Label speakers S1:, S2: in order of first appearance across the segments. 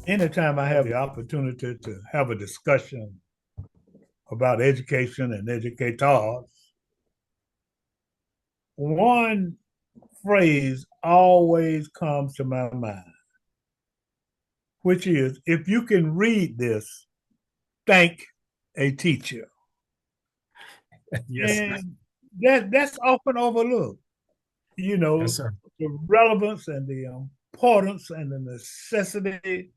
S1: anytime I have the opportunity to have a discussion about education and educators, one phrase always comes to my mind, which is if you can read this, thank a teacher.
S2: Yes, sir.
S1: And that's often overlooked, you
S2: Yes,
S1: know,
S2: sir.
S1: the relevance and the importance and the necessity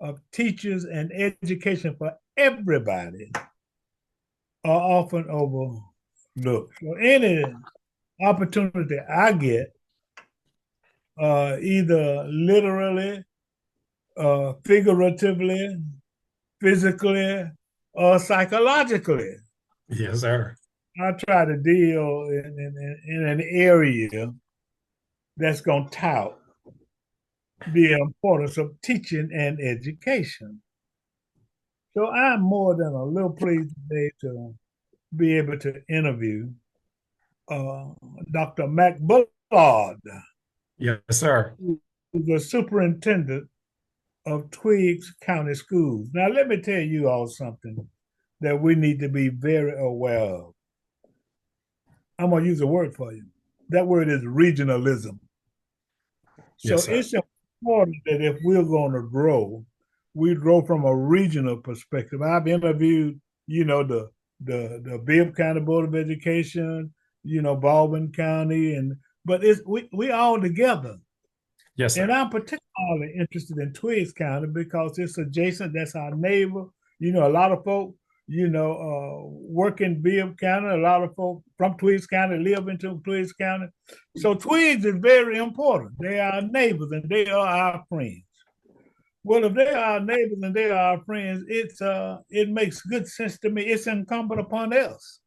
S1: of teachers and education for everybody are often overlooked. So any opportunity I get, either literally, figuratively, physically, or psychologically,
S2: Yes, sir.
S1: I try to deal in an area that's going to tout the importance of teaching and education. So I'm more than a little pleased today to be able to interview uh, Dr. Mack Bullard,
S2: Yes, sir.
S1: who's the superintendent of Twiggs County Schools. Now, let me tell you all something that we need to be very aware of. I'm going to use a word for you. That word is regionalism. So
S2: Yes, sir.
S1: it's important that if we're going to grow, we grow from a regional perspective. I've interviewed, the Bibb County Board of Education, Baldwin County, but we all together.
S2: Yes,
S1: And
S2: sir.
S1: I'm particularly interested in Twiggs County because it's adjacent. That's our neighbor. A lot of folk, work in Bibb County. A lot of folk from Twiggs County live in Twiggs County. So Twiggs is very important. They are our neighbors and they are our friends. Well, if they are our neighbors and they are our friends, it makes good sense to me. It's incumbent upon us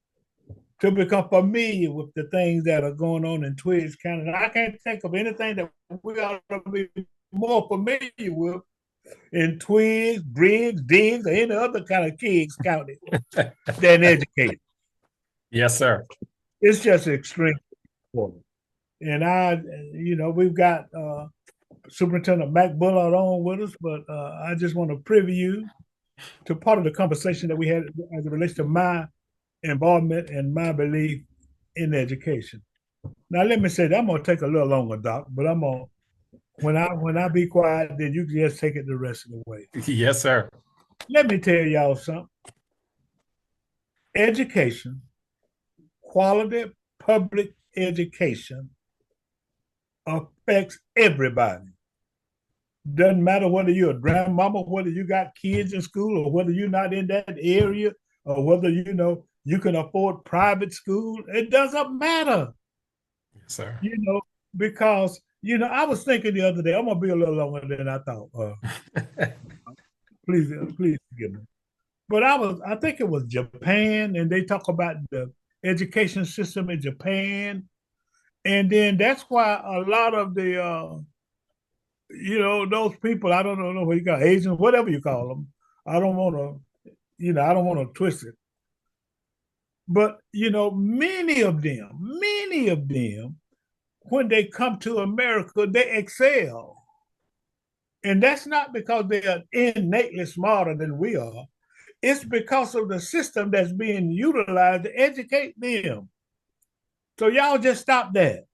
S1: to become familiar with the things that are going on in Twiggs County. And I can't think of anything that we ought to be more familiar with in Twiggs, Briggs, Diggs, or any other kind of Kings County than educators.
S2: Yes, sir.
S1: It's just extremely important. And we've got Superintendent Mack Bullard on with us, but I just want to privy you to part of the conversation that we had as it relates to my involvement and my belief in education. Now let me say that I'm gonna take a little longer, Doc, but I'm gonna when I be quiet, then you can just take it the rest of the way.
S2: Yes, sir.
S1: Let me tell y'all something. Education, quality public education affects everybody. Doesn't matter whether you're a grandmama, whether you got kids in school, or whether you're not in that area, or whether you can afford private school. It doesn't matter.
S2: Yes, sir.
S1: you know, because I was thinking the other day. I'm gonna be a little longer than I thought. Please forgive me. But I think it was Japan, and they talk about the education system in Japan, and then that's why a lot of the those people. I don't know what you got Asians, whatever you call them. I don't want to, I don't want to twist it. But many of them, when they come to America, they excel. And that's not because they are innately smarter than we are. It's because of the system that's being utilized to educate them. So y'all just stop that.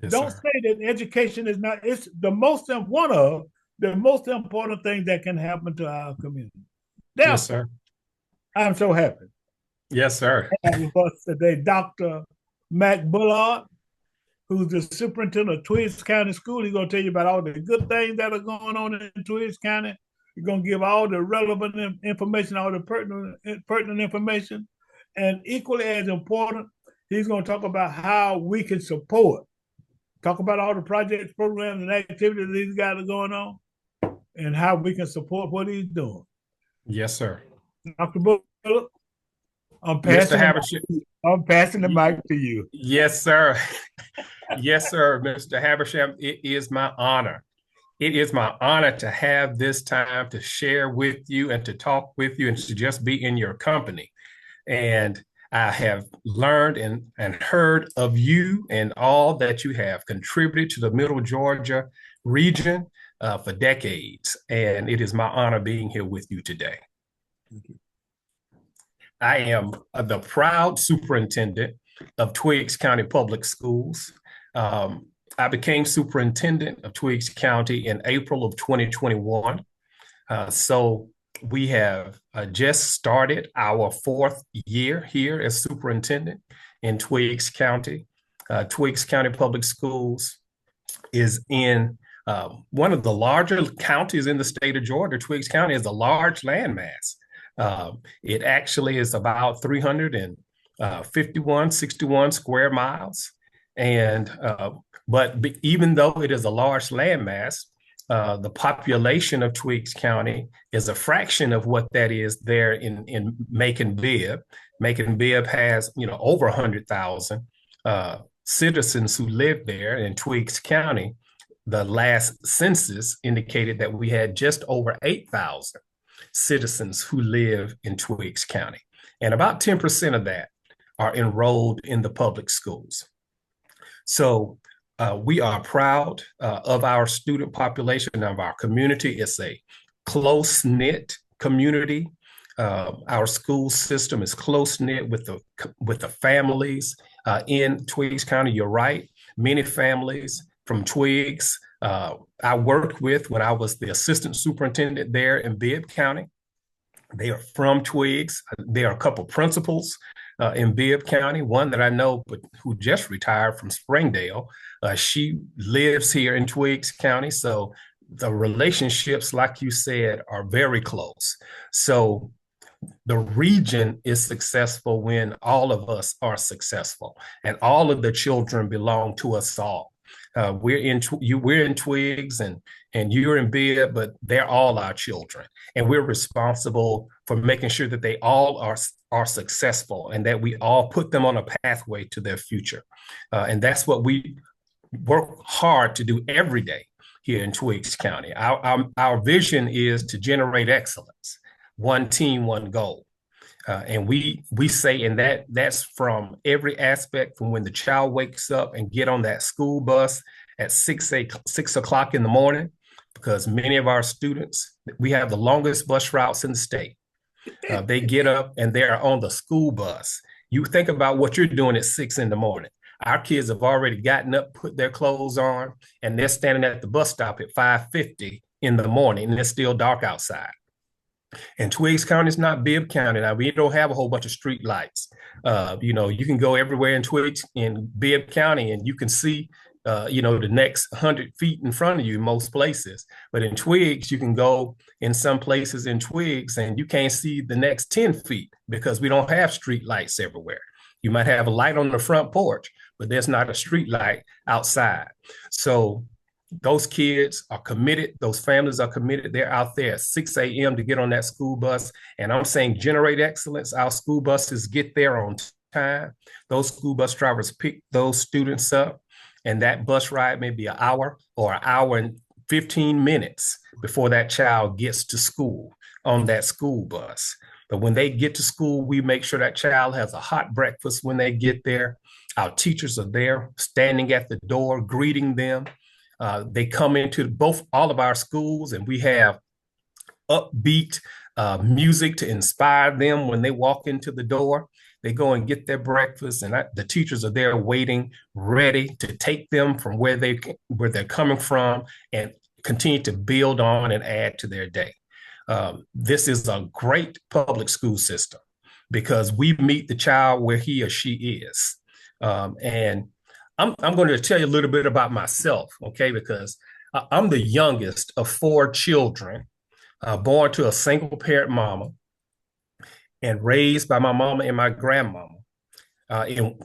S2: Yes,
S1: Don't
S2: sir.
S1: say that education is not, it's one of the most important things that can happen to our community.
S2: Yes,
S1: Therefore,
S2: sir.
S1: I'm so happy
S2: Yes, sir.
S1: to have with us today Dr. Mack Bullard, who's the superintendent of Twiggs County School. He's going to tell you about all the good things that are going on in Twiggs County. He's going to give all the relevant information, all the pertinent information. And equally as important, he's going to talk about how we can support, talk about all the projects, programs, and activities these guys are going on, and how we can support what he's doing.
S2: Yes, sir.
S1: Dr. Bullard, I'm
S2: Mr.
S1: passing the
S2: Habersham.
S1: mic. I'm passing the mic to you.
S2: Yes, sir. Yes, sir, Mr. Habersham. It is my honor. It is my honor to have this time to share with you and to talk with you and to just be in your company. And I have learned and heard of you and all that you have contributed to the Middle Georgia region, for decades, and it is my honor being here with you today.
S1: Thank you.
S2: I am the proud superintendent of Twiggs County Public Schools. I became superintendent of Twiggs County in April of 2021. So we have just started our 4th year here as superintendent in Twiggs County. Twiggs County Public Schools is in one of the larger counties in the state of Georgia. Twiggs County is a large landmass. It actually is about 61 square miles. And but even though it is a large landmass, the population of Twiggs County is a fraction of what that is there in Macon-Bibb. Macon-Bibb has, over 100,000 citizens who live there. In Twiggs County, the last census indicated that we had just over 8,000 citizens who live in Twiggs County. And about 10% of that are enrolled in the public schools. So we are proud of our student population, of our community. It's a close-knit community. Our school system is close-knit with the families in Twiggs County. You're right. Many families from Twiggs I worked with when I was the assistant superintendent there in Bibb County. They are from Twiggs. There are a couple principals in Bibb County, one that I know, but who just retired from Springdale. She lives here in Twiggs County. So the relationships, like you said, are very close. So the region is successful when all of us are successful, and all of the children belong to us all. We're in Twiggs and you're in Bibb, but they're all our children, and we're responsible for making sure that they all are successful and that we all put them on a pathway to their future. And that's what we work hard to do every day here in Twiggs County. Our vision is to generate excellence, one team, one goal. And we say, and that's from every aspect, from when the child wakes up and get on that school bus at 6 o'clock in the morning, because many of our students, we have the longest bus routes in the state. They get up and they're on the school bus. You think about what you're doing at 6 in the morning. Our kids have already gotten up, put their clothes on, and they're standing at the bus stop at 5:50 in the morning, and it's still dark outside. And Twiggs County is not Bibb County. Now, we don't have a whole bunch of street lights. You can go everywhere in Bibb County and you can see, the next 100 feet in front of you in most places. But in Twiggs, you can go in some places in Twiggs and you can't see the next 10 feet because we don't have street lights everywhere. You might have a light on the front porch, but there's not a street light outside. So those kids are committed. Those families are committed. They're out there at 6 a.m. to get on that school bus. And I'm saying generate excellence. Our school buses get there on time. Those school bus drivers pick those students up. And that bus ride may be an hour or an hour and 15 minutes before that child gets to school on that school bus. But when they get to school, we make sure that child has a hot breakfast when they get there. Our teachers are there standing at the door, greeting them. They come into all of our schools, and we have upbeat music to inspire them when they walk into the door. They go and get their breakfast, and the teachers are there waiting, ready to take them from where they're coming from and continue to build on and add to their day. This is a great public school system because we meet the child where he or she is. And I'm going to tell you a little bit about myself, okay? Because I'm the youngest of 4 children, born to a single parent mama and raised by my mama and my grandmama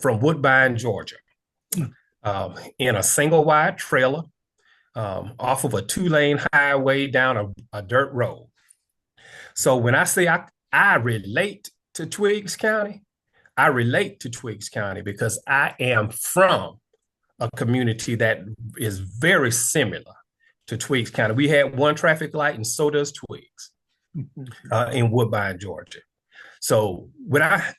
S2: from Woodbine, Georgia, in a single wide trailer off of a 2-lane highway down a dirt road. So when I say I relate to Twiggs County, I relate to Twiggs County because I am from a community that is very similar to Twiggs County. We had one traffic light, and so does Twiggs in Woodbine, Georgia. So when I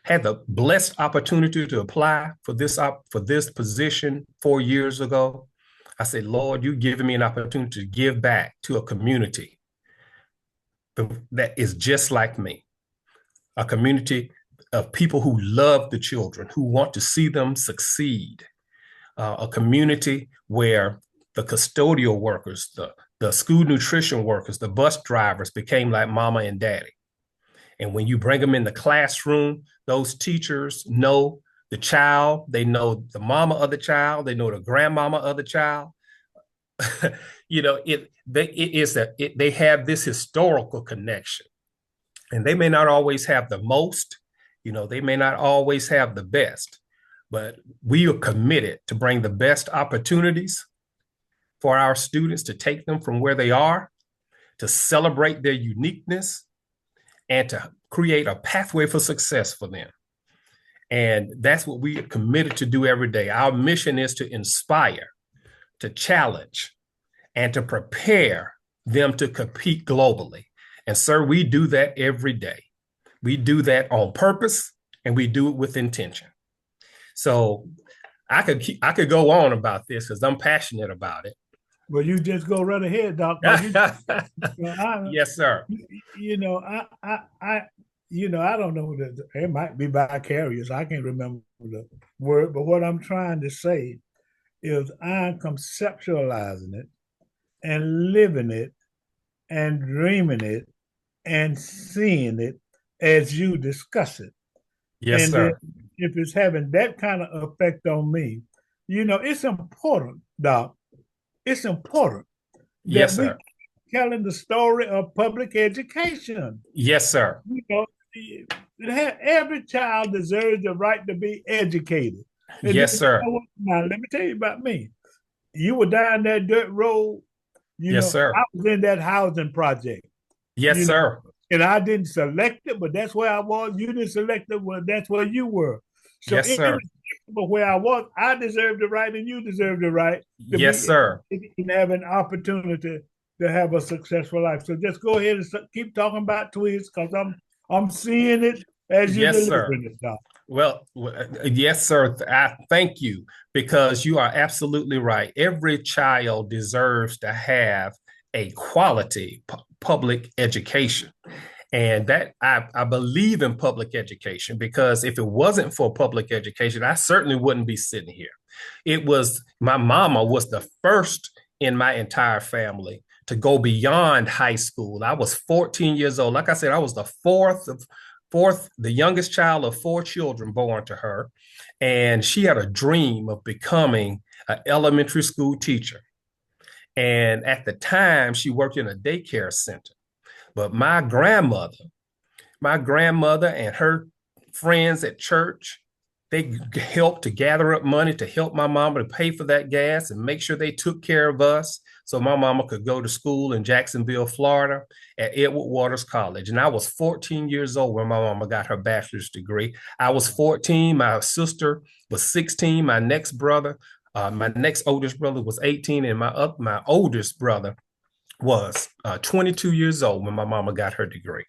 S2: had the blessed opportunity to apply for this position 4 years ago, I said, Lord, you've given me an opportunity to give back to a community that is just like me, a community of people who love the children, who want to see them succeed, a community where the custodial workers, the school nutrition workers, the bus drivers became like mama and daddy. And when you bring them in the classroom, those teachers know the child, they know the mama of the child, they know the grandmama of the child. They have this historical connection, and they may not always have the most, they may not always have the best, but we are committed to bring the best opportunities for our students, to take them from where they are, to celebrate their uniqueness, and to create a pathway for success for them. And that's what we are committed to do every day. Our mission is to inspire, to challenge, and to prepare them to compete globally. And sir, we do that every day. We do that on purpose, and we do it with intention. So I could go on about this because I'm passionate about it.
S1: Well, you just go right ahead, Doc.
S2: Yes, sir.
S1: I don't know that it might be vicarious. I can't remember the word, but what I'm trying to say is I'm conceptualizing it and living it and dreaming it and seeing it as you discuss it.
S2: Yes,
S1: and
S2: sir.
S1: If it's having that kind of effect on me, it's important, Doc. It's important that
S2: yes, sir.
S1: we telling the story of public education.
S2: Yes, sir.
S1: Every child deserves the right to be educated. And
S2: yes, sir.
S1: Now, let me tell you about me. You were down that dirt road.
S2: Yes, sir.
S1: I was in that housing project.
S2: Yes, sir.
S1: And I didn't select it, but that's where I was. You didn't select it, but that's where you were. So
S2: yes, sir.
S1: But where I was, I deserved the right, and you deserved the right.
S2: Yes, sir.
S1: And have an opportunity to have a successful life. So just go ahead and keep talking about Twiggs, because I'm seeing it as you delivering it, Doc.
S2: Well, yes, sir. I thank you, because you are absolutely right. Every child deserves to have a quality public education. And that I believe in public education, because if it wasn't for public education, I certainly wouldn't be sitting here. My mama was the first in my entire family to go beyond high school. I was 14 years old. Like I said, I was the the youngest child of 4 children born to her. And she had a dream of becoming an elementary school teacher. And at the time, she worked in a daycare center. But my grandmother and her friends at church, they helped to gather up money to help my mama to pay for that gas and make sure they took care of us, so my mama could go to school in Jacksonville, Florida at Edward Waters College. And I was 14 years old when my mama got her bachelor's degree. I was 14. My sister was 16. My next oldest brother was 18. And my oldest brother was 22 years old when my mama got her degree.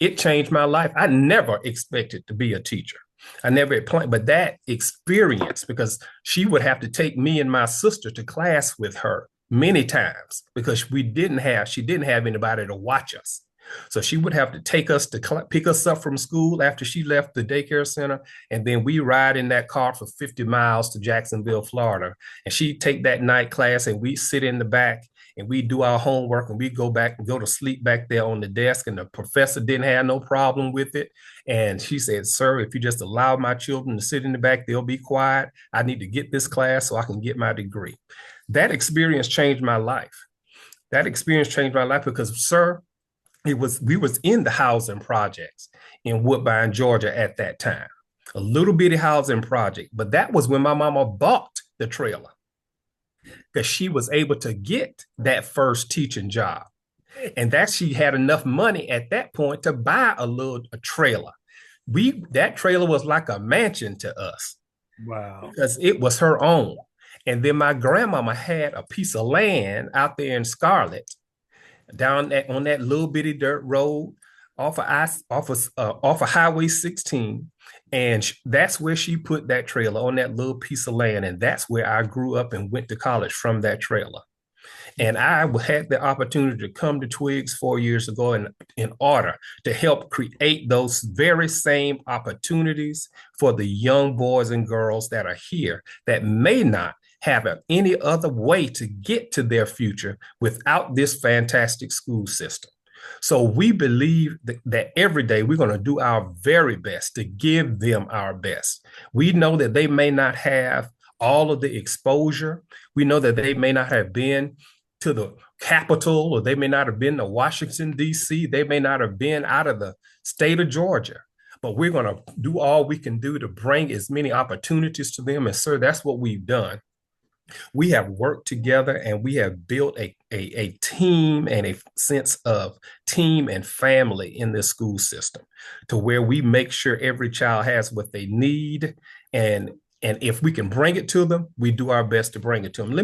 S2: It changed my life. I never expected to be a teacher. I never planned, but that experience, because she would have to take me and my sister to class with her many times, because she didn't have anybody to watch us. So she would have to take us to pick us up from school after she left the daycare center. And then we ride in that car for 50 miles to Jacksonville, Florida. And she'd take that night class, and we sit in the back and we do our homework, and we go back and go to sleep back there on the desk. And the professor didn't have no problem with it. And she said, "Sir, if you just allow my children to sit in the back, they'll be quiet. I need to get this class so I can get my degree." That experience changed my life. Because, sir, we was in the housing projects in Woodbine, Georgia at that time, a little bitty housing project. But that was when my mama bought the trailer, because she was able to get that first teaching job. And that she had enough money at that point to buy a trailer. That trailer was like a mansion to us.
S1: Wow.
S2: Because it was her own. And then my grandmama had a piece of land out there in Scarlett, on that little bitty dirt road off of Highway 16. And that's where she put that trailer on that little piece of land. And that's where I grew up and went to college from that trailer. And I had the opportunity to come to Twiggs 4 years ago in order to help create those very same opportunities for the young boys and girls that are here that may not have any other way to get to their future without this fantastic school system. So we believe that every day we're going to do our very best to give them our best. We know that they may not have all of the exposure. We know that they may not have been to the Capitol, or they may not have been to Washington, D.C. They may not have been out of the state of Georgia. But we're going to do all we can do to bring as many opportunities to them. And sir, that's what we've done. We have worked together and we have built a team and a sense of team and family in this school system to where we make sure every child has what they need. And if we can bring it to them, we do our best to bring it to them.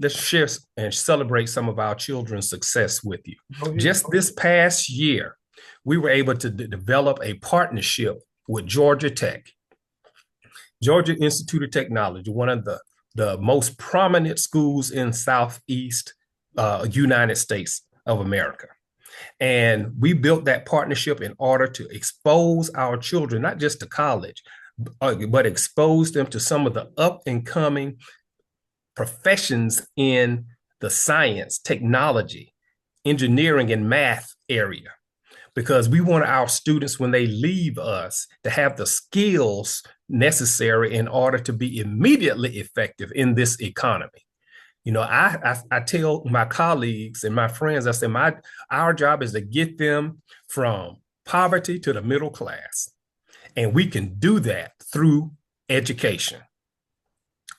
S2: Let's share and celebrate some of our children's success with you. Just this past year, we were able to develop a partnership with Georgia Tech. Georgia Institute of Technology, one of the most prominent schools in Southeast United States of America. And we built that partnership in order to expose our children, not just to college, but expose them to some of the up and coming professions in the science, technology, engineering, and math area. Because we want our students, when they leave us, to have the skills necessary in order to be immediately effective in this economy. You know, I tell my colleagues and my friends, I say, our job is to get them from poverty to the middle class. And we can do that through education.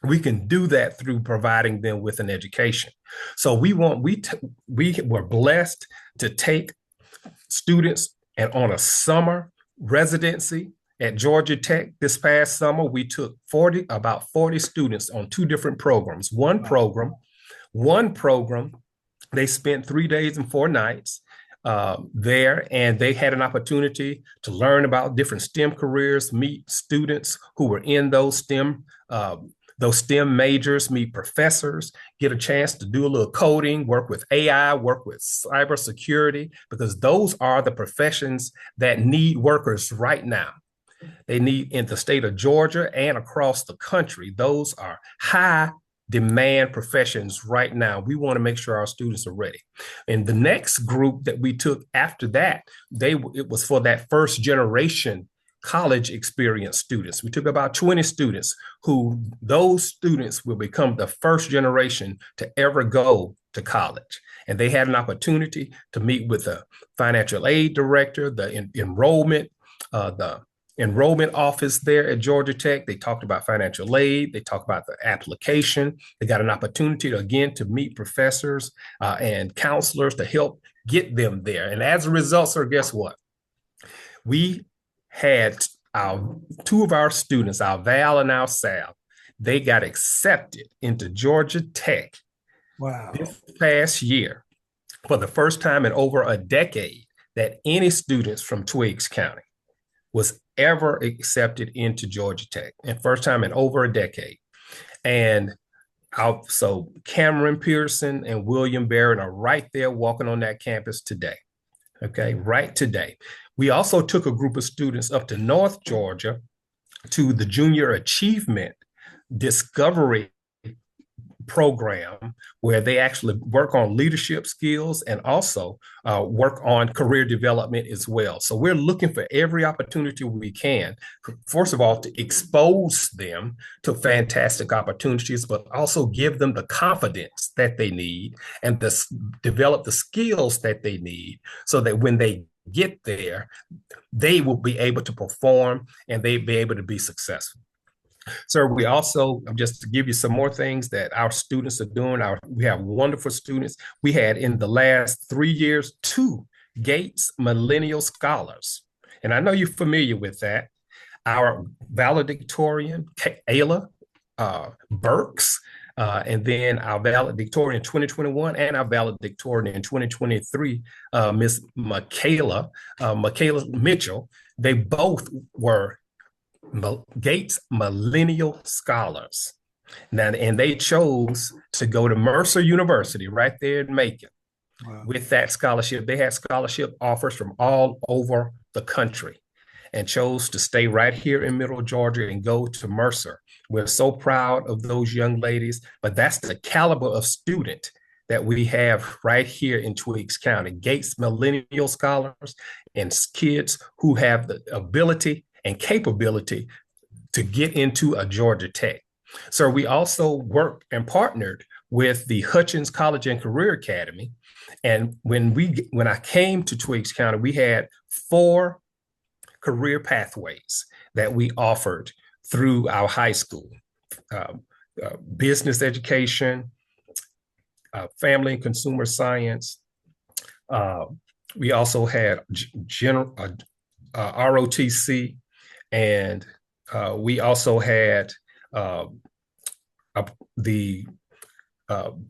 S2: We can do that through providing them with an education. So we were blessed to take students and on a summer residency at Georgia Tech this past summer. We took about 40 students on two different programs. One program, they spent 3 days and 4 nights there, and they had an opportunity to learn about different STEM careers, meet students who were in those STEM majors, meet professors, get a chance to do a little coding, work with AI, work with cybersecurity, because those are the professions that need workers right now. They need in the state of Georgia and across the country. Those are high demand professions right now. We want to make sure our students are ready. And the next group that we took after that, it was for that first generation college experience students. We took about 20 students those students will become the first generation to ever go to college. And they had an opportunity to meet with the financial aid director, the enrollment office there at Georgia Tech. They talked about financial aid. They talked about the application. They got an opportunity to meet professors and counselors to help get them there. And as a result, sir, guess what? We had two of our students, our Val and our Sal, they got accepted into Georgia Tech.
S1: Wow.
S2: This past year for the first time in over a decade that any students from Twiggs County was ever accepted into Georgia Tech, and first time in over a decade. And so Cameron Pearson and William Barrett are right there walking on that campus today. Okay, right today. We also took a group of students up to North Georgia to the Junior Achievement Discovery program, where they actually work on leadership skills and also work on career development as well. So we're looking for every opportunity we can, first of all, to expose them to fantastic opportunities, but also give them the confidence that they need and develop the skills that they need so that when they get there, they will be able to perform and they'll be able to be successful. Sir, we also, just to give you some more things that our students are doing, we have wonderful students. We had in the last 3 years, 2 Gates Millennial Scholars. And I know you're familiar with that. Our valedictorian, Ayla Burks, And then our valedictorian in 2021 and our valedictorian in 2023, Miss Michaela Mitchell, they both were Gates Millennial Scholars. Now, and they chose to go to Mercer University right there in Macon. Wow. With that scholarship. They had scholarship offers from all over the country and chose to stay right here in Middle Georgia and go to Mercer. We're so proud of those young ladies, but that's the caliber of student that we have right here in Twiggs County. Gates Millennial Scholars and kids who have the ability and capability to get into a Georgia Tech. So we also worked and partnered with the Hutchins College and Career Academy. And when I came to Twiggs County, we had 4 career pathways that we offered through our high school: business education, family and consumer science. We also had general ROTC, and we also had the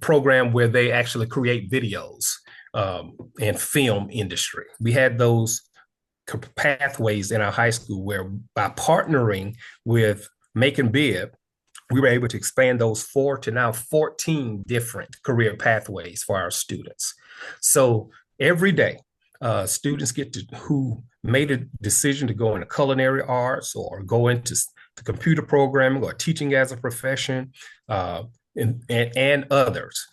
S2: program where they actually create videos and film industry. We had those pathways in our high school where, by partnering with Make and Bib, we were able to expand those 4 to now 14 different career pathways for our students. So every day, students who made a decision to go into culinary arts or go into the computer programming or teaching as a profession, and others.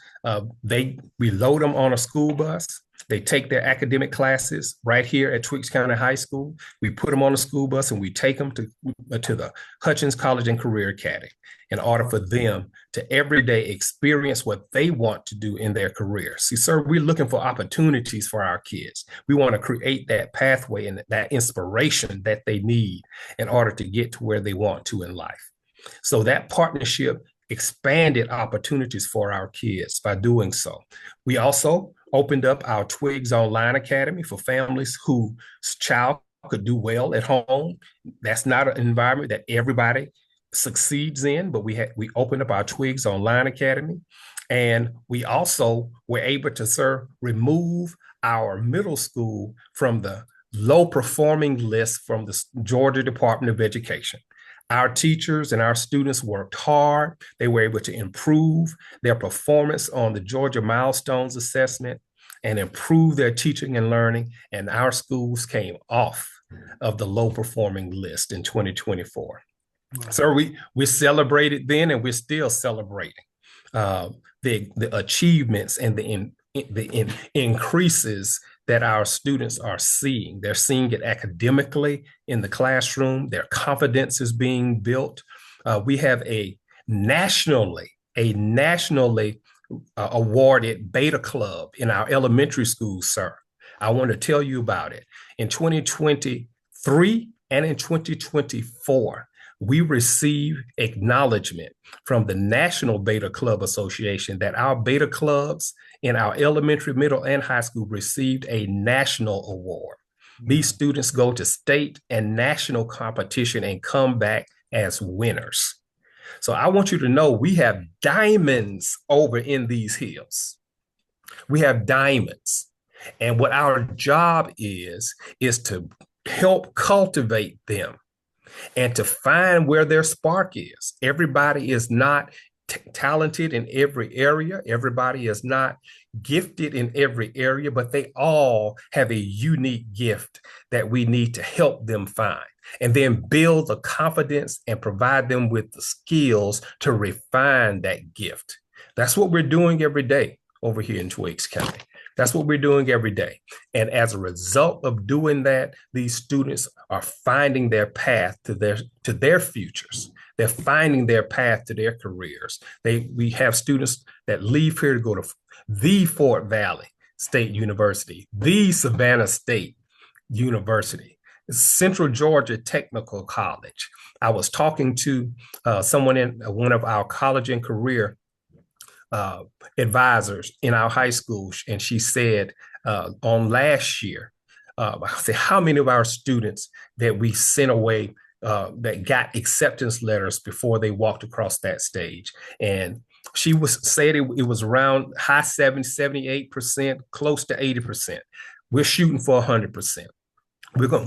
S2: We load them on a school bus. They take their academic classes right here at Twiggs County High School. We put them on a school bus and we take them to the Hutchins College and Career Academy in order for them to every day experience what they want to do in their career. See, sir, we're looking for opportunities for our kids. We want to create that pathway and that inspiration that they need in order to get to where they want to in life. So that partnership expanded opportunities for our kids by doing so. We also opened up our Twiggs Online Academy for families whose child could do well at home. That's not an environment that everybody succeeds in, but we opened up our Twiggs Online Academy. And we also were able to remove our middle school from the low performing list from the Georgia Department of Education. Our teachers and our students worked hard. They were able to improve their performance on the Georgia Milestones Assessment and improve their teaching and learning. And our schools came off of the low performing list in 2024. Wow. So we celebrated then, and we're still celebrating the achievements and the increases that our students are seeing. They're seeing it academically in the classroom. Their confidence is being built. We have a nationally awarded Beta Club in our elementary school, sir. I want to tell you about it. In 2023 and in 2024, we received acknowledgement from the National Beta Club Association that our Beta Clubs in our elementary, middle, and high school received a national award. Mm-hmm. These students go to state and national competition and come back as winners. So I want you to know we have diamonds over in these hills. We have diamonds. And what our job is to help cultivate them and to find where their spark is. Everybody is not talented in every area. Everybody is not gifted in every area, but they all have a unique gift that we need to help them find and then build the confidence and provide them with the skills to refine that gift. That's what we're doing every day over here in Twiggs County. That's what we're doing every day. And as a result of doing that, these students are finding their path to their futures. They're finding their path to their careers. We have students that leave here to go to the Fort Valley State University, the Savannah State University, Central Georgia Technical College. I was talking to someone in one of our college and career advisors in our high school, and she said on last year, I said, how many of our students that we sent away that got acceptance letters before they walked across that stage? And She was said it was around high 70, 78%, close to 80%. We're shooting for 100%.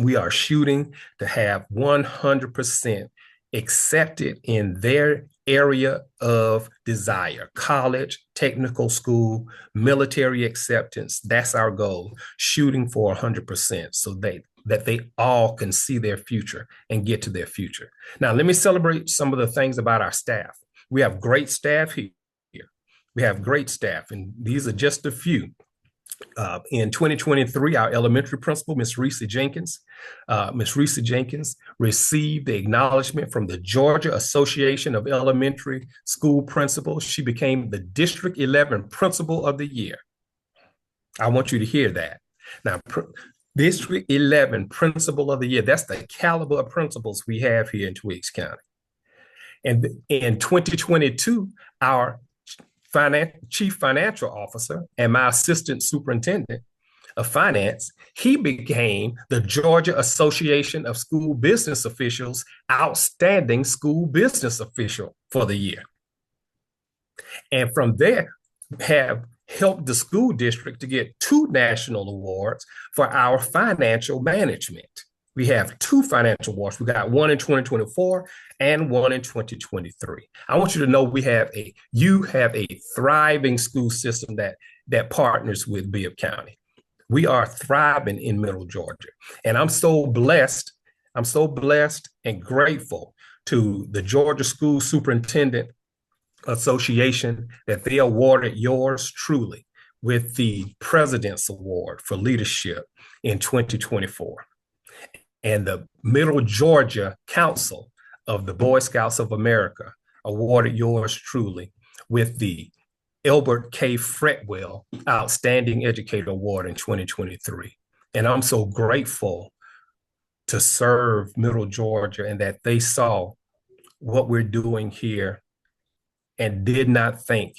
S2: We are shooting to have 100% accepted in their area of desire: college, technical school, military acceptance. That's our goal, shooting for 100%, so that they all can see their future and get to their future. Now, let me celebrate some of the things about our staff. We have great staff here. We have great staff, and these are just a few. In 2023, our elementary principal, Ms. Reese Jenkins, received the acknowledgement from the Georgia Association of Elementary School Principals. She became the District 11 Principal of the Year. I want you to hear that. Now, District 11 Principal of the Year, that's the caliber of principals we have here in Twiggs County. And in 2022, our chief financial officer and my assistant superintendent of finance, he became the Georgia Association of School Business Officials Outstanding School Business Official for the year. And from there, have helped the school district to get 2 national awards for our financial management. We have 2 financial awards. We got one in 2024 and one in 2023. I want you to know you have a thriving school system that partners with Bibb County. We are thriving in Middle Georgia. And I'm so blessed and grateful to the Georgia School Superintendent Association that they awarded yours truly with the President's Award for Leadership in 2024. And the Middle Georgia Council of the Boy Scouts of America awarded yours truly with the Elbert K. Fretwell Outstanding Educator Award in 2023. And I'm so grateful to serve Middle Georgia and that they saw what we're doing here and did not think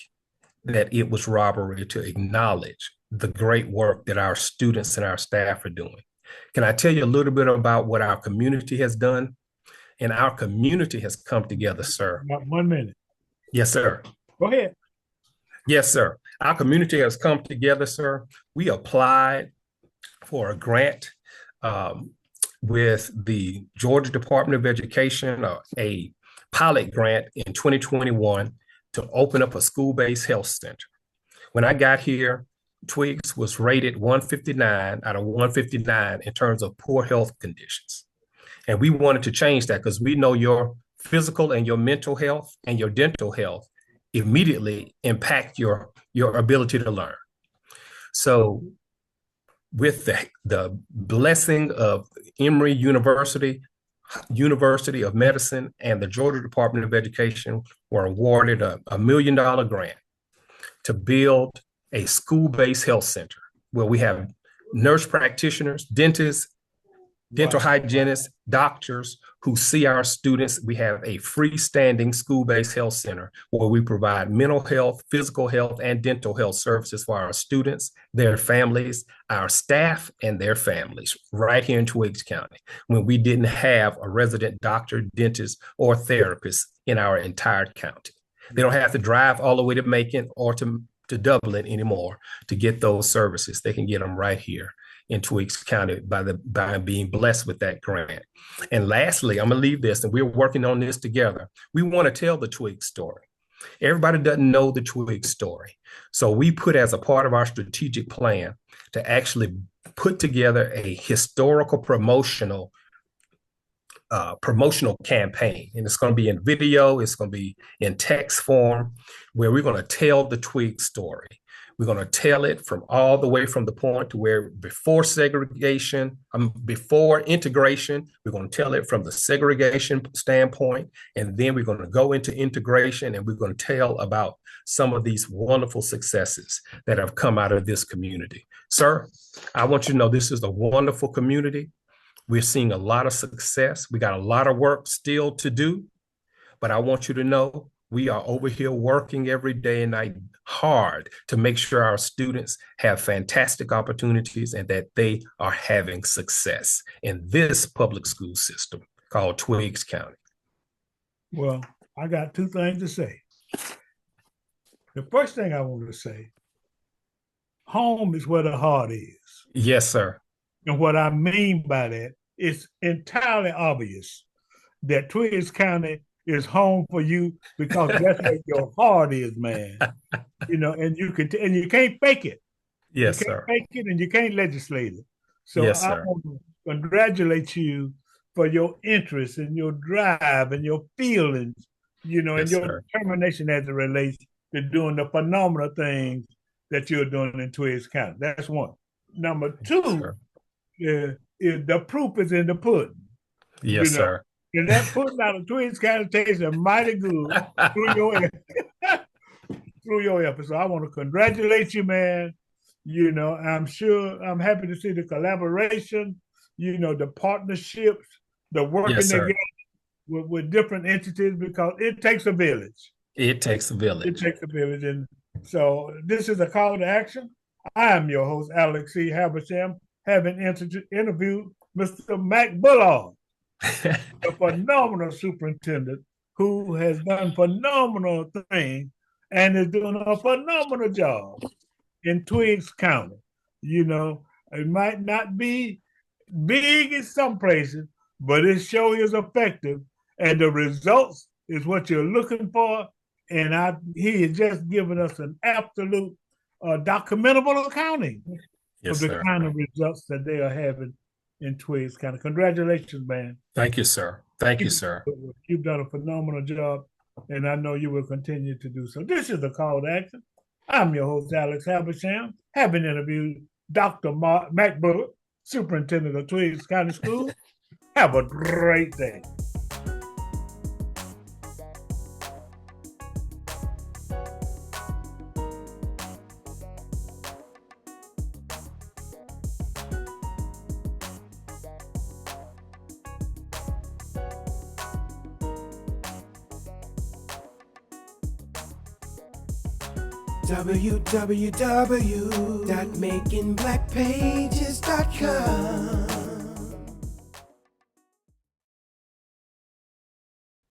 S2: that it was robbery to acknowledge the great work that our students and our staff are doing. Can I tell you a little bit about what our community has done? And our community has come together, sir.
S1: About 1 minute.
S2: Yes, sir.
S1: Go ahead.
S2: Yes, sir. Our community has come together, sir. We applied for a grant with the Georgia Department of Education, a pilot grant in 2021 to open up a school-based health center. When I got here, Twiggs was rated 159 out of 159 in terms of poor health conditions. And we wanted to change that because we know your physical and your mental health and your dental health immediately impact your ability to learn. So with the blessing of Emory University of Medicine and the Georgia Department of Education were awarded a $1 million grant to build a school-based health center where we have nurse practitioners, dentists, dental hygienists, doctors who see our students. We have a freestanding school-based health center where we provide mental health, physical health, and dental health services for our students, their families, our staff, and their families right here in Twiggs County when we didn't have a resident doctor, dentist, or therapist in our entire county. They don't have to drive all the way to Macon or to Dublin anymore to get those services. They can get them right here in Twiggs County by being blessed with that grant. And lastly, I'm gonna leave this, and we're working on this together. We want to tell the Twiggs story. Everybody doesn't know the Twiggs story. So we put as a part of our strategic plan to actually put together a historical promotional campaign. And it's going to be in video, it's going to be in text form, where we're going to tell the Twiggs story. We're going to tell it from all the way from the point to where before segregation, before integration, we're going to tell it from the segregation standpoint. And then we're going to go into integration and we're going to tell about some of these wonderful successes that have come out of this community. Sir, I want you to know this is a wonderful community. We're seeing a lot of success. We got a lot of work still to do, but I want you to know we are over here working every day and night hard to make sure our students have fantastic opportunities and that they are having success in this public school system called Twiggs County.
S1: Well, I got 2 things to say. The first thing I want to say, home is where the heart is.
S2: Yes, sir.
S1: And what I mean by that, it's entirely obvious that Twiggs County is home for you because that's where your heart is, man. And you can't fake it.
S2: Yes,
S1: you can't
S2: sir.
S1: fake it and you can't legislate it. So
S2: Yes,
S1: I
S2: sir.
S1: want to congratulate you for your interest and your drive and your feelings, and
S2: Yes,
S1: your
S2: sir.
S1: determination as it relates to doing the phenomenal things that you're doing in Twiggs County. That's one. Number two, is the proof is in the pudding.
S2: Yes, sir.
S1: And that pudding out of Twiggs County tastes mighty good through your effort. So I want to congratulate you, man. I'm happy to see the collaboration, the partnerships, the working
S2: Yes, sir.
S1: together with different entities because it takes a village.
S2: It takes a
S1: It
S2: village.
S1: takes a village. And so this is a call to action. I am your host, Alex C. Habersham, having interviewed Mr. Mack Bullard, a phenomenal superintendent who has done phenomenal things and is doing a phenomenal job in Twiggs County. It might not be big in some places, but it sure is effective. And the results is what you're looking for. And he has just given us an absolute documentable accounting of the kind of results that they are having in Twiggs County. Congratulations, man.
S2: Thank you, sir. Thank you, sir.
S1: You've done a phenomenal job, and I know you will continue to do so. This is the call to action. I'm your host, Alex Habersham, having interviewed Dr. Mack Bullard, Superintendent of Twiggs County Schools. Have a great day.
S3: www.makingblackpages.com